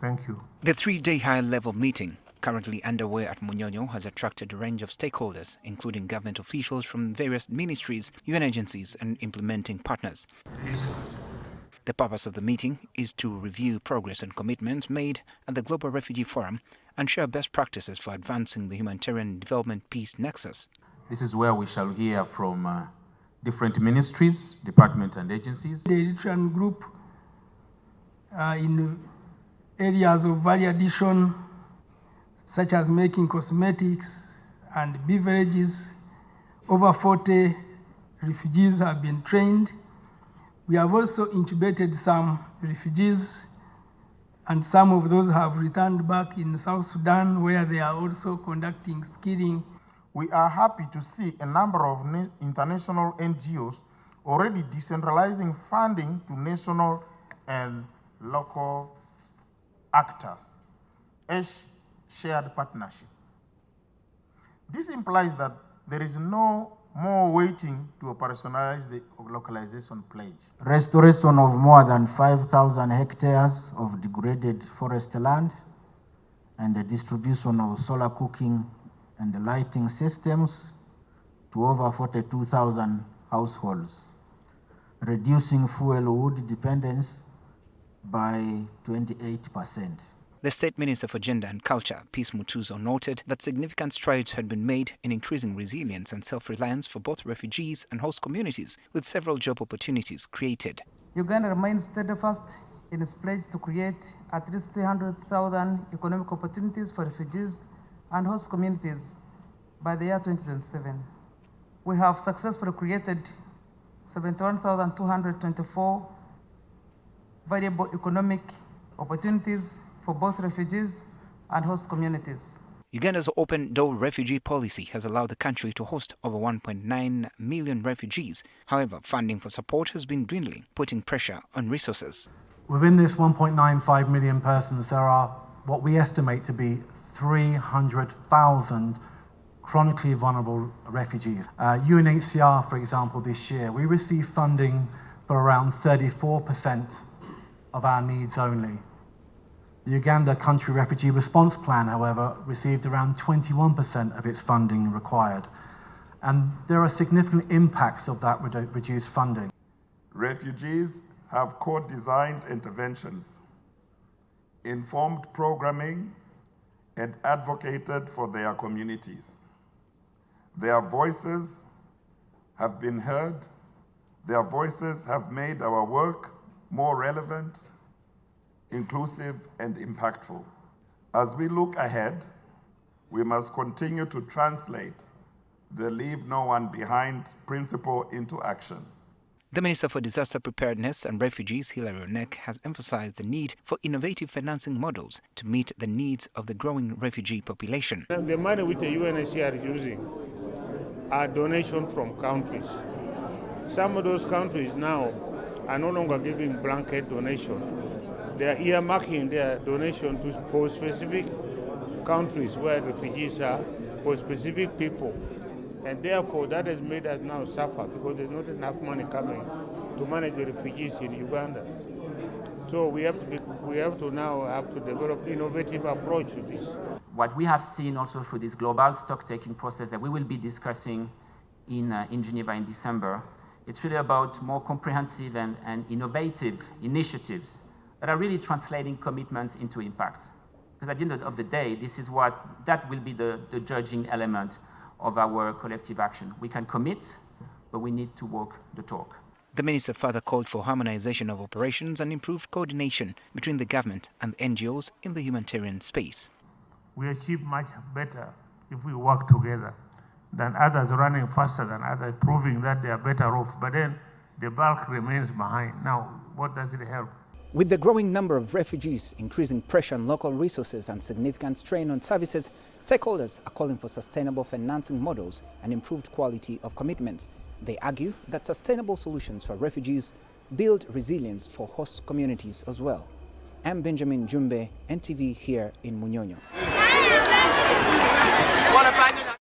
Thank you. The three-day high-level meeting, currently underway at Munyonyo, has attracted a range of stakeholders, including government officials from various ministries, UN agencies and implementing partners. The purpose of the meeting is to review progress and commitments made at the Global Refugee Forum and share best practices for advancing the humanitarian development peace nexus. This is where we shall hear from different ministries, departments and agencies. The Eritrean group in areas of value addition, such as making cosmetics and beverages. Over 40 refugees have been trained. We have also incubated some refugees, and some of those have returned back in South Sudan, where they are also conducting skilling. We are happy to see a number of international NGOs already decentralizing funding to national and local actors as shared partnership. This implies that there is no more waiting to operationalize the localization pledge. Restoration of more than 5,000 hectares of degraded forest land and the distribution of solar cooking and lighting systems to over 42,000 households, reducing fuel wood dependence by 28%. The State Minister for Gender and Culture, Peace Mutuzo, noted that significant strides had been made in increasing resilience and self-reliance for both refugees and host communities, with several job opportunities created. Uganda remains steadfast in its pledge to create at least 300,000 economic opportunities for refugees and host communities by the year 2027. We have successfully created 71,224 variable economic opportunities for both refugees and host communities. Uganda's open-door refugee policy has allowed the country to host over 1.9 million refugees. However, funding for support has been dwindling, putting pressure on resources. Within this 1.95 million persons, there are what we estimate to be 300,000 chronically vulnerable refugees. UNHCR, for example, this year, we received funding for around 34% of our needs only. The Uganda Country Refugee Response Plan, however, received around 21% of its funding required. And there are significant impacts of that reduced funding. Refugees have co-designed interventions, informed programming, and advocated for their communities. Their voices have been heard. Their voices have made our work more relevant, inclusive, and impactful. As we look ahead, we must continue to translate the Leave No One Behind principle into action. The Minister for Disaster Preparedness and Refugees, Hilary Onek, has emphasized the need for innovative financing models to meet the needs of the growing refugee population. The money which the UNHCR is using are donations from countries. Some of those countries now are no longer giving blanket donation. They are earmarking their donation for specific countries where refugees are, for specific people. And therefore that has made us now suffer because there's not enough money coming to manage the refugees in Uganda. So we have to now develop innovative approach to this. What we have seen also through this global stock-taking process that we will be discussing in Geneva in December, it's really about more comprehensive and innovative initiatives that are really translating commitments into impact. Because at the end of the day, that will be the judging element of our collective action. We can commit, but we need to walk the talk. The minister further called for harmonization of operations and improved coordination between the government and NGOs in the humanitarian space. We achieve much better if we work together than others running faster than others, proving that they are better off. But then the bulk remains behind. Now, what does it help? With the growing number of refugees, increasing pressure on local resources and significant strain on services, stakeholders are calling for sustainable financing models and improved quality of commitments. They argue that sustainable solutions for refugees build resilience for host communities as well. I'm Benjamin Jumbe, NTV here in Munyonyo.